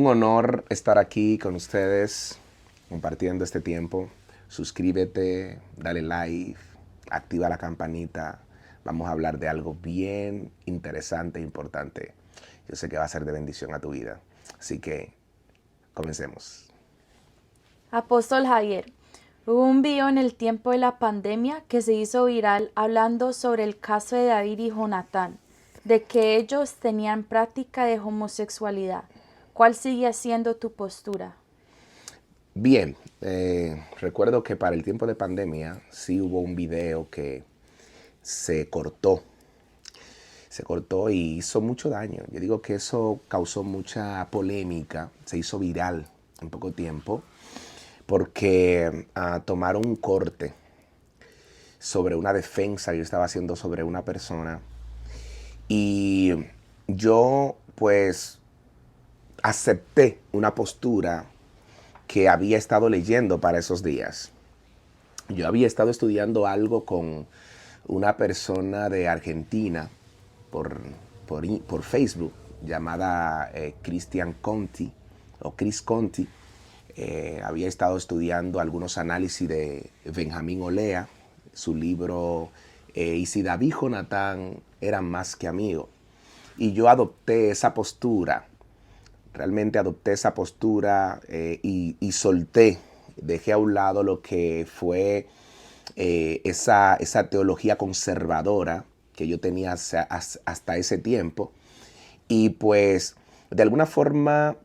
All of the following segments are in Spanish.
un honor estar aquí con ustedes compartiendo este tiempo. Suscríbete, dale like, activa la campanita. Vamos a hablar de algo bien interesante e importante. Yo sé que va a ser de bendición a tu vida. Así que comencemos. Apóstol Javier, hubo un video en el tiempo de la pandemia que se hizo viral hablando sobre el caso de David y Jonatán, de que ellos tenían práctica de homosexualidad. ¿Cuál sigue siendo tu postura? Bien, recuerdo que para el tiempo de pandemia sí hubo un video que se cortó. Se cortó y hizo mucho daño. Yo digo que eso causó mucha polémica, se hizo viral en poco tiempo, porque tomaron un corte sobre una defensa que yo estaba haciendo sobre una persona. Y yo pues acepté una postura que había estado leyendo para esos días. Yo había estado estudiando algo con una persona de Argentina por Facebook llamada Cristian Conti o Chris Conti. Había estado estudiando algunos análisis de Benjamín Olea, su libro Y si David y Jonatán eran más que amigos. Y yo adopté esa postura, realmente adopté esa postura y solté, dejé a un lado lo que fue esa teología conservadora que yo tenía hasta ese tiempo. Y pues de alguna forma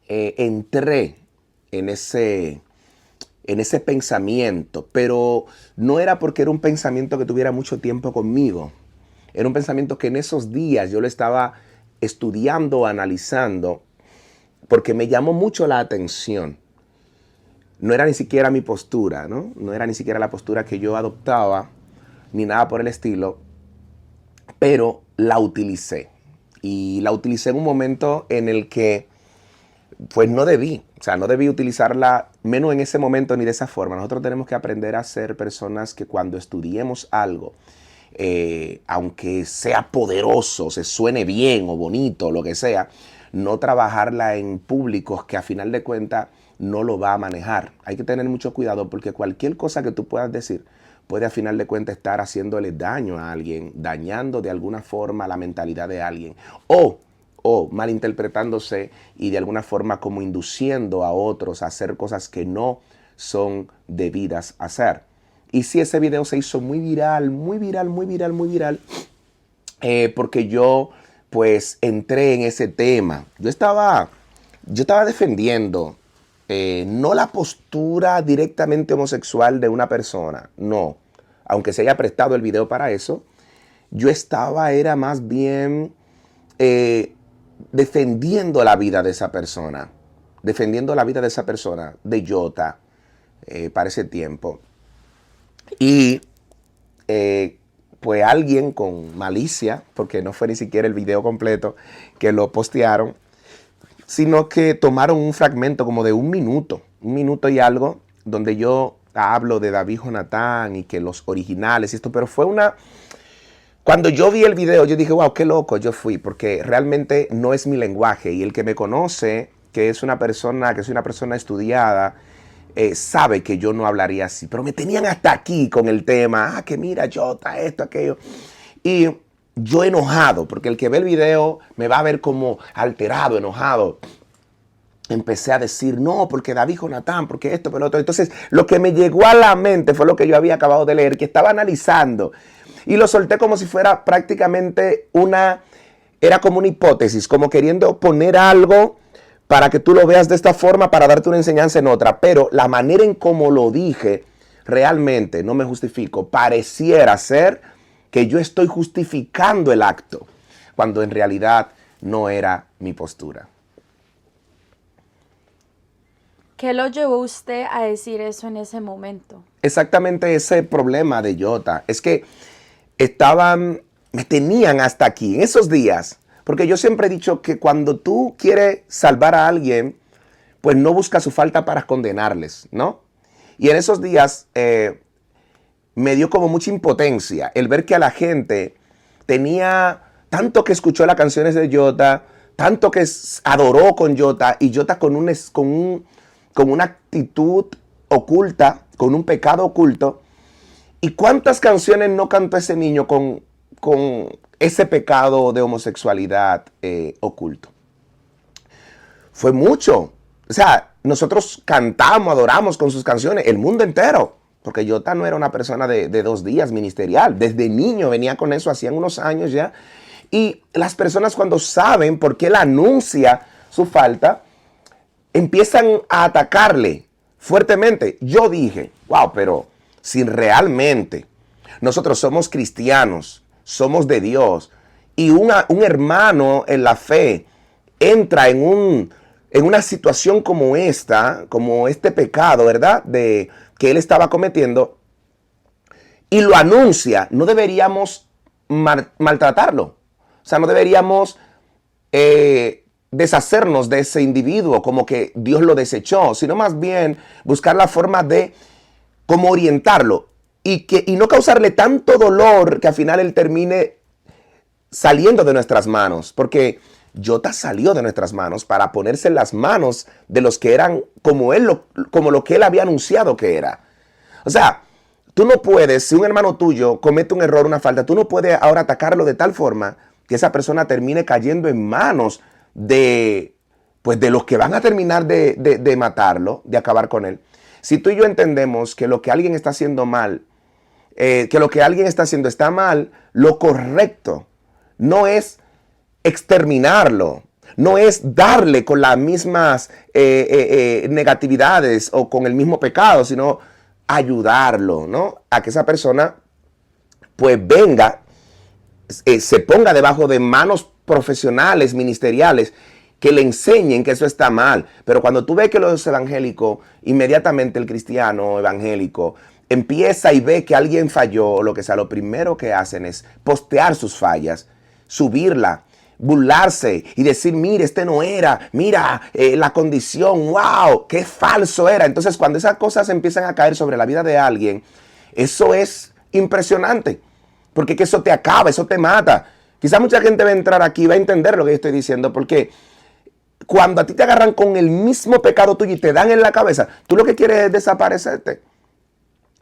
entré en ese pensamiento, pero no era porque era un pensamiento que tuviera mucho tiempo conmigo. Era un pensamiento que en esos días yo lo estaba estudiando, analizando, porque me llamó mucho la atención. No era ni siquiera mi postura, ¿no? No era ni siquiera la postura que yo adoptaba, ni nada por el estilo, pero la utilicé. Y la utilicé en un momento en el que pues no debí, o sea, no debí utilizarla, menos en ese momento ni de esa forma. Nosotros tenemos que aprender a ser personas que cuando estudiemos algo, aunque sea poderoso, se suene bien o bonito, lo que sea, no trabajarla en públicos que a final de cuentas no lo va a manejar. Hay que tener mucho cuidado porque cualquier cosa que tú puedas decir puede a final de cuentas estar haciéndole daño a alguien, dañando de alguna forma la mentalidad de alguien o malinterpretándose y de alguna forma como induciendo a otros a hacer cosas que no son debidas a hacer. Y sí, ese video se hizo muy viral, muy viral, muy viral, muy viral, porque yo pues entré en ese tema. Yo estaba defendiendo no la postura directamente homosexual de una persona, no. Aunque se haya prestado el video para eso, yo era más bien defendiendo la vida de esa persona, defendiendo la vida de esa persona, de Jota, para ese tiempo. Y pues alguien con malicia, porque no fue ni siquiera el video completo que lo postearon, sino que tomaron un fragmento como de un minuto y algo, donde yo hablo de David y Jonatán y que los originales y esto, pero fue una... Cuando yo vi el video, yo dije, wow, qué loco yo fui, porque realmente no es mi lenguaje. Y el que me conoce, que es una persona, que soy una persona estudiada, sabe que yo no hablaría así. Pero me tenían hasta aquí con el tema, que mira, Jota, esto, aquello. Y yo enojado, porque el que ve el video me va a ver como alterado, enojado. Empecé a decir, no, porque David Jonatán, porque esto, pero otro. Entonces, lo que me llegó a la mente fue lo que yo había acabado de leer, que estaba analizando. Y lo solté como si fuera prácticamente era como una hipótesis, como queriendo poner algo para que tú lo veas de esta forma, para darte una enseñanza en otra. Pero la manera en cómo lo dije, realmente, no me justifico, pareciera ser que yo estoy justificando el acto, cuando en realidad no era mi postura. ¿Qué lo llevó usted a decir eso en ese momento? Exactamente ese problema de Jota. Es que me tenían hasta aquí en esos días. Porque yo siempre he dicho que cuando tú quieres salvar a alguien, pues no busca su falta para condenarles, ¿no? Y en esos días me dio como mucha impotencia el ver que a la gente tenía tanto que escuchó las canciones de Jota, tanto que adoró con Jota, y Jota con una actitud oculta, con un pecado oculto. ¿Y cuántas canciones no cantó ese niño con ese pecado de homosexualidad oculto? Fue mucho. O sea, nosotros cantamos, adoramos con sus canciones, el mundo entero. Porque Jota no era una persona de 2 días ministerial. Desde niño venía con eso, hacían unos años ya. Y las personas, cuando saben por qué él anuncia su falta, empiezan a atacarle fuertemente. Yo dije, wow, pero si realmente nosotros somos cristianos, somos de Dios, y un hermano en la fe entra en una situación como esta, como este pecado, ¿verdad?, de que él estaba cometiendo, y lo anuncia, no deberíamos maltratarlo. O sea, no deberíamos deshacernos de ese individuo como que Dios lo desechó, sino más bien buscar la forma de cómo orientarlo y no causarle tanto dolor que al final él termine saliendo de nuestras manos. Porque Jota salió de nuestras manos para ponerse en las manos de los que eran como lo que él había anunciado que era. O sea, tú no puedes, si un hermano tuyo comete un error, una falta, tú no puedes ahora atacarlo de tal forma que esa persona termine cayendo en manos de los que van a terminar de matarlo, de acabar con él. Si tú y yo entendemos que lo que alguien está haciendo mal, que lo que alguien está haciendo está mal, lo correcto no es exterminarlo, no es darle con las mismas negatividades o con el mismo pecado, sino ayudarlo, ¿no?, a que esa persona pues venga, se ponga debajo de manos profesionales, ministeriales, que le enseñen que eso está mal. Pero cuando tú ves que los evangélicos, inmediatamente el cristiano evangélico empieza y ve que alguien falló o lo que sea, lo primero que hacen es postear sus fallas, subirla, burlarse y decir, mire, este no era, mira, la condición, wow, qué falso era. Entonces, cuando esas cosas empiezan a caer sobre la vida de alguien, eso es impresionante, porque que eso te acaba, eso te mata. Quizá mucha gente va a entrar aquí y va a entender lo que yo estoy diciendo, porque cuando a ti te agarran con el mismo pecado tuyo y te dan en la cabeza, tú lo que quieres es desaparecerte.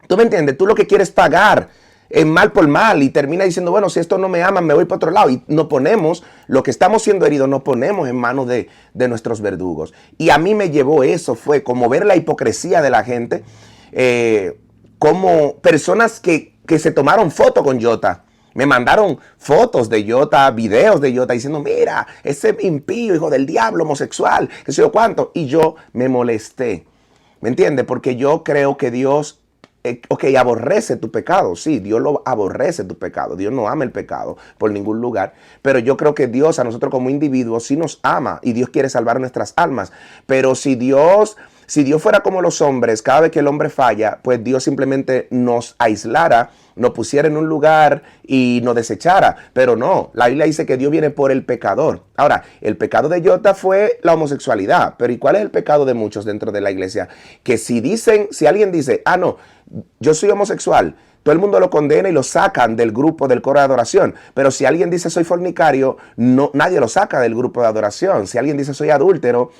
¿Tú me entiendes? Tú lo que quieres pagar en mal por mal y termina diciendo, bueno, si esto no me aman, me voy para otro lado. Y nos ponemos, lo que estamos siendo heridos, nos ponemos en manos de nuestros verdugos. Y a mí me llevó eso, fue como ver la hipocresía de la gente, como personas que se tomaron foto con Jota. Me mandaron fotos de Jota, videos de Jota, diciendo, mira, ese impío, hijo del diablo, homosexual, qué sé yo cuánto. Y yo me molesté, ¿me entiendes? Porque yo creo que Dios, aborrece tu pecado. Sí, Dios lo aborrece tu pecado. Dios no ama el pecado por ningún lugar. Pero yo creo que Dios a nosotros como individuos sí nos ama y Dios quiere salvar nuestras almas. Pero si Dios fuera como los hombres, cada vez que el hombre falla, pues Dios simplemente nos aislara, nos pusiera en un lugar y nos desechara. Pero no, la Biblia dice que Dios viene por el pecador. Ahora, el pecado de Jota fue la homosexualidad. Pero ¿y cuál es el pecado de muchos dentro de la iglesia? Que si alguien dice, no, yo soy homosexual, todo el mundo lo condena y lo sacan del grupo del coro de adoración. Pero si alguien dice soy fornicario, no, nadie lo saca del grupo de adoración. Si alguien dice soy adúltero,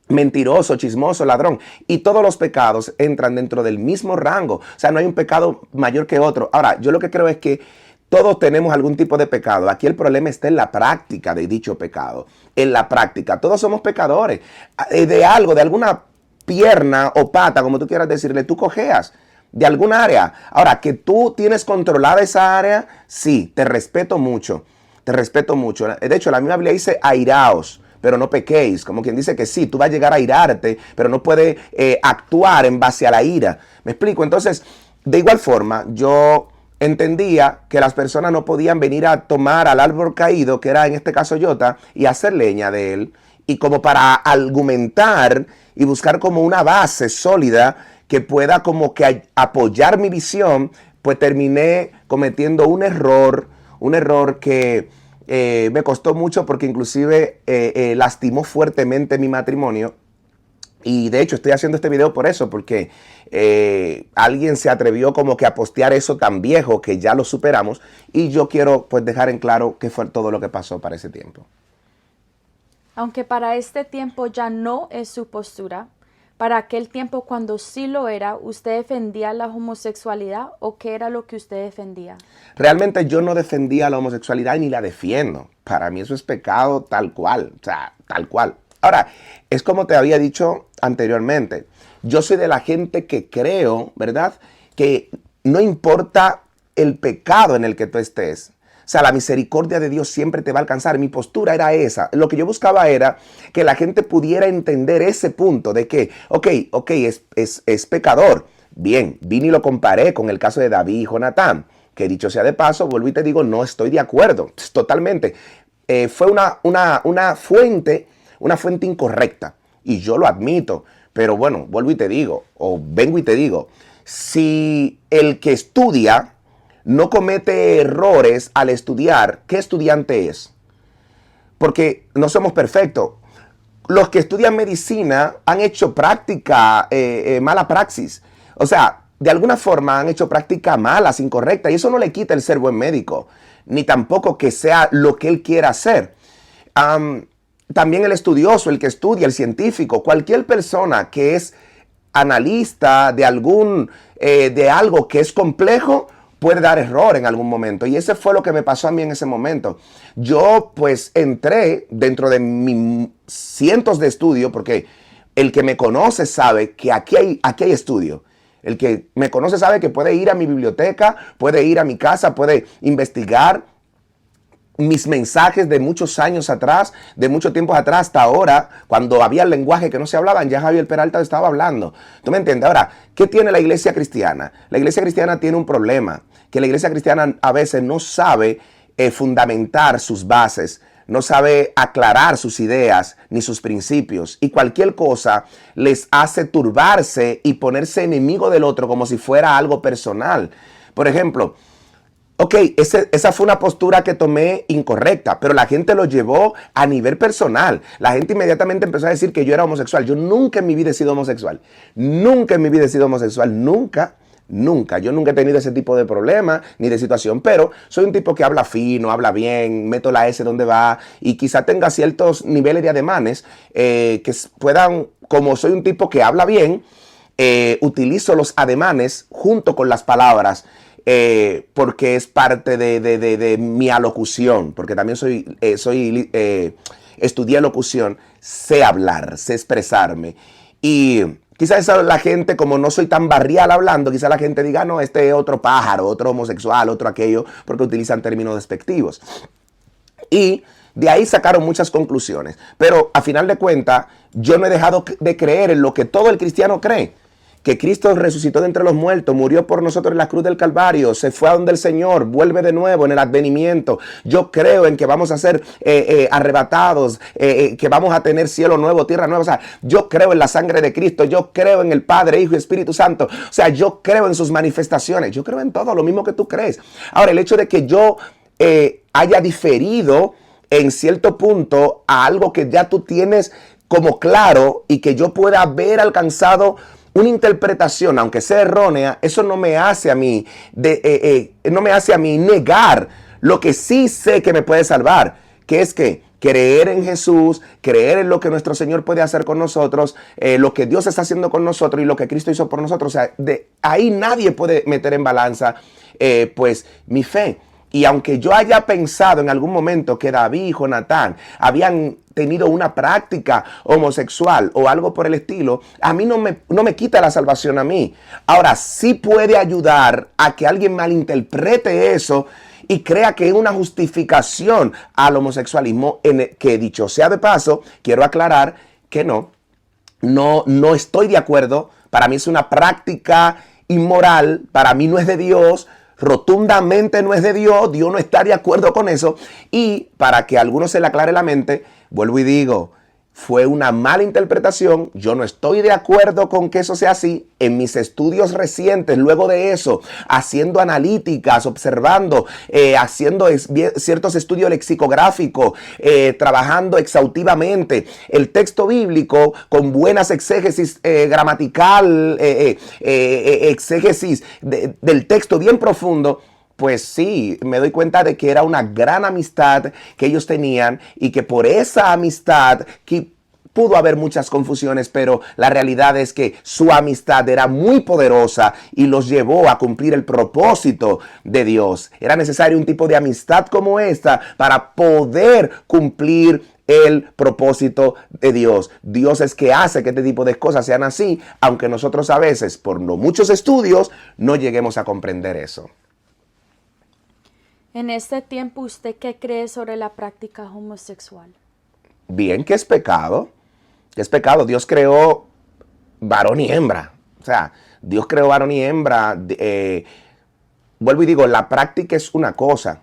mentiroso, chismoso, ladrón, y todos los pecados entran dentro del mismo rango. O sea, no hay un pecado mayor que otro. Ahora, yo lo que creo es que todos tenemos algún tipo de pecado. Aquí el problema está en la práctica de dicho pecado. En la práctica. Todos somos pecadores. De algo, de alguna pierna o pata, como tú quieras decirle, tú cojeas de alguna área. Ahora, que tú tienes controlada esa área, sí, te respeto mucho. Te respeto mucho. De hecho, la misma Biblia dice airaos, pero no pequéis. Como quien dice que sí, tú vas a llegar a airarte, pero no puedes actuar en base a la ira. ¿Me explico? Entonces, de igual forma, yo entendía que las personas no podían venir a tomar al árbol caído, que era en este caso Jota, y hacer leña de él. Y como para argumentar y buscar como una base sólida que pueda como que apoyar mi visión, pues terminé cometiendo un error que me costó mucho porque inclusive lastimó fuertemente mi matrimonio. Y de hecho estoy haciendo este video por eso, porque alguien se atrevió como que a postear eso tan viejo que ya lo superamos. Y yo quiero pues dejar en claro qué fue todo lo que pasó para ese tiempo. Aunque para este tiempo ya no es su postura, para aquel tiempo cuando sí lo era, ¿usted defendía la homosexualidad o qué era lo que usted defendía? Realmente yo no defendía la homosexualidad ni la defiendo. Para mí eso es pecado tal cual, o sea, tal cual. Ahora, es como te había dicho anteriormente, yo soy de la gente que creo, ¿verdad? Que no importa el pecado en el que tú estés, o sea, la misericordia de Dios siempre te va a alcanzar. Mi postura era esa. Lo que yo buscaba era que la gente pudiera entender ese punto de que, ok, es pecador. Bien, vine y lo comparé con el caso de David y Jonatán, que dicho sea de paso, vuelvo y te digo, no estoy de acuerdo, totalmente. Fue una fuente incorrecta, y yo lo admito, pero bueno, vuelvo y te digo, o vengo y te digo, si el que estudia no comete errores al estudiar, ¿qué estudiante es? Porque no somos perfectos. Los que estudian medicina han hecho práctica, mala praxis. O sea, de alguna forma han hecho práctica malas, incorrectas, y eso no le quita el ser buen médico, ni tampoco que sea lo que él quiera hacer. También el estudioso, el que estudia, el científico, cualquier persona que es analista de algo que es complejo, puede dar error en algún momento. Y ese fue lo que me pasó a mí en ese momento. Yo pues entré dentro de mis cientos de estudios, porque el que me conoce sabe que aquí hay estudio. El que me conoce sabe que puede ir a mi biblioteca, puede ir a mi casa, puede investigar mis mensajes de muchos años atrás, de mucho tiempo atrás hasta ahora, cuando había el lenguaje que no se hablaban, ya Javier Peralta estaba hablando. ¿Tú me entiendes? Ahora, ¿qué tiene la iglesia cristiana? La iglesia cristiana tiene un problema, que la iglesia cristiana a veces no sabe fundamentar sus bases, no sabe aclarar sus ideas ni sus principios, y cualquier cosa les hace turbarse y ponerse enemigo del otro como si fuera algo personal. Por ejemplo, ok, esa fue una postura que tomé incorrecta, pero la gente lo llevó a nivel personal. La gente inmediatamente empezó a decir que yo era homosexual. Yo nunca en mi vida he sido homosexual. Nunca en mi vida he sido homosexual. Nunca. Nunca. Yo nunca he tenido ese tipo de problema ni de situación, pero soy un tipo que habla fino, habla bien, meto la S donde va y quizá tenga ciertos niveles de ademanes que puedan, como soy un tipo que habla bien, utilizo los ademanes junto con las palabras. Porque es parte de mi alocución, porque también estudié locución, sé hablar, sé expresarme. Y quizás la gente, como no soy tan barrial hablando, quizás la gente diga, no, este es otro pájaro, otro homosexual, otro aquello, porque utilizan términos despectivos. Y de ahí sacaron muchas conclusiones. Pero a final de cuentas, yo no he dejado de creer en lo que todo el cristiano cree. Que Cristo resucitó de entre los muertos, murió por nosotros en la cruz del Calvario, se fue a donde el Señor, vuelve de nuevo en el advenimiento. Yo creo en que vamos a ser arrebatados, que vamos a tener cielo nuevo, tierra nueva. O sea, yo creo en la sangre de Cristo, yo creo en el Padre, Hijo y Espíritu Santo. O sea, yo creo en sus manifestaciones, yo creo en todo, lo mismo que tú crees. Ahora, el hecho de que yo haya diferido en cierto punto a algo que ya tú tienes como claro y que yo pueda haber alcanzado una interpretación, aunque sea errónea, eso no me hace a mí negar lo que sí sé que me puede salvar, que es que creer en Jesús, creer en lo que nuestro Señor puede hacer con nosotros, lo que Dios está haciendo con nosotros y lo que Cristo hizo por nosotros. O sea, de ahí nadie puede meter en balanza pues mi fe. Y aunque yo haya pensado en algún momento que David y Jonatán habían tenido una práctica homosexual o algo por el estilo, a mí no me quita la salvación a mí. Ahora, sí puede ayudar a que alguien malinterprete eso y crea que es una justificación al homosexualismo, que dicho sea de paso, quiero aclarar que no estoy de acuerdo. Para mí es una práctica inmoral, para mí no es de Dios. Rotundamente no es de Dios, Dios no está de acuerdo con eso. Y para que a algunos se le aclare la mente, vuelvo y digo, fue una mala interpretación, yo no estoy de acuerdo con que eso sea así. En mis estudios recientes, luego de eso, haciendo analíticas, observando, haciendo ciertos estudios lexicográficos, trabajando exhaustivamente el texto bíblico con buenas exégesis gramatical, exégesis del texto bien profundo, Pues sí, me doy cuenta de que era una gran amistad que ellos tenían y que por esa amistad que pudo haber muchas confusiones, pero la realidad es que su amistad era muy poderosa y los llevó a cumplir el propósito de Dios. Era necesario un tipo de amistad como esta para poder cumplir el propósito de Dios. Dios es que hace que este tipo de cosas sean así, aunque nosotros a veces, por los muchos estudios, no lleguemos a comprender eso. En este tiempo, ¿usted qué cree sobre la práctica homosexual? Bien, ¿qué es pecado? ¿Qué es pecado? Dios creó varón y hembra. O sea, Dios creó varón y hembra. Vuelvo y digo, la práctica es una cosa,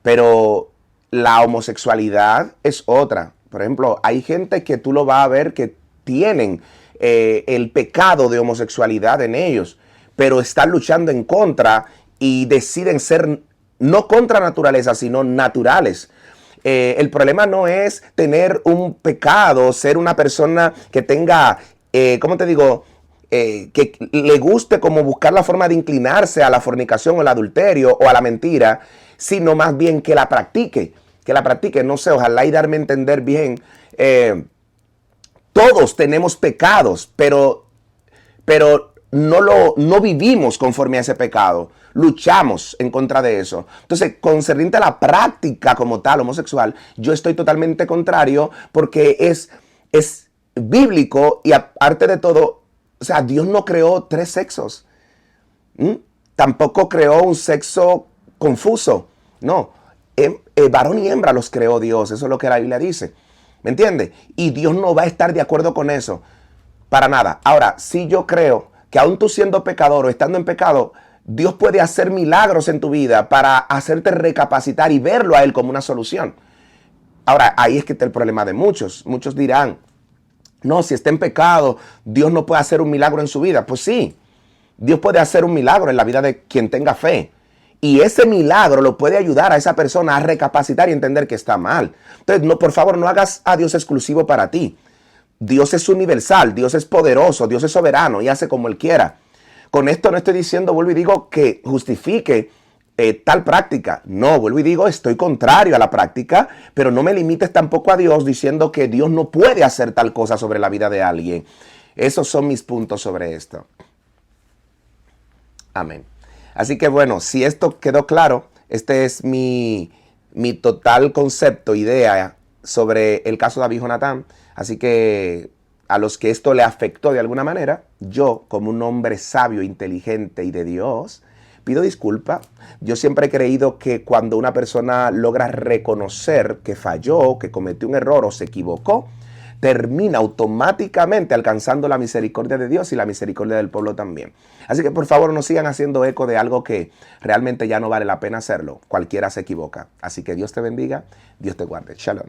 pero la homosexualidad es otra. Por ejemplo, hay gente que tú lo vas a ver que tienen el pecado de homosexualidad en ellos, pero están luchando en contra y deciden ser no contra naturaleza, sino naturales. El problema no es tener un pecado, ser una persona que tenga, ¿cómo te digo? Que le guste como buscar la forma de inclinarse a la fornicación o al adulterio o a la mentira, sino más bien que la practique. Que la practique, no sé, ojalá y darme a entender bien. Todos tenemos pecados, pero no vivimos conforme a ese pecado. Luchamos en contra de eso. Entonces, concerniente a la práctica como tal homosexual, yo estoy totalmente contrario porque es bíblico y aparte de todo, o sea, Dios no creó tres sexos. Tampoco creó un sexo confuso. No, varón y hembra los creó Dios. Eso es lo que la Biblia dice. ¿Me entiendes? Y Dios no va a estar de acuerdo con eso. Para nada. Ahora, si yo creo que aún tú siendo pecador o estando en pecado, Dios puede hacer milagros en tu vida para hacerte recapacitar y verlo a Él como una solución. Ahora, ahí es que está el problema de muchos. Muchos dirán, no, si está en pecado, Dios no puede hacer un milagro en su vida. Pues sí, Dios puede hacer un milagro en la vida de quien tenga fe. Y ese milagro lo puede ayudar a esa persona a recapacitar y entender que está mal. Entonces, no, por favor, no hagas a Dios exclusivo para ti. Dios es universal, Dios es poderoso, Dios es soberano y hace como Él quiera. Con esto no estoy diciendo, vuelvo y digo, que justifique tal práctica. No, vuelvo y digo, estoy contrario a la práctica, pero no me limites tampoco a Dios diciendo que Dios no puede hacer tal cosa sobre la vida de alguien. Esos son mis puntos sobre esto. Amén. Así que bueno, si esto quedó claro, este es mi total concepto, idea sobre el caso de David y Jonatán. Así que a los que esto le afectó de alguna manera, yo como un hombre sabio, inteligente y de Dios, pido disculpa. Yo siempre he creído que cuando una persona logra reconocer que falló, que cometió un error o se equivocó, termina automáticamente alcanzando la misericordia de Dios y la misericordia del pueblo también. Así que por favor no sigan haciendo eco de algo que realmente ya no vale la pena hacerlo. Cualquiera se equivoca. Así que Dios te bendiga, Dios te guarde. Shalom.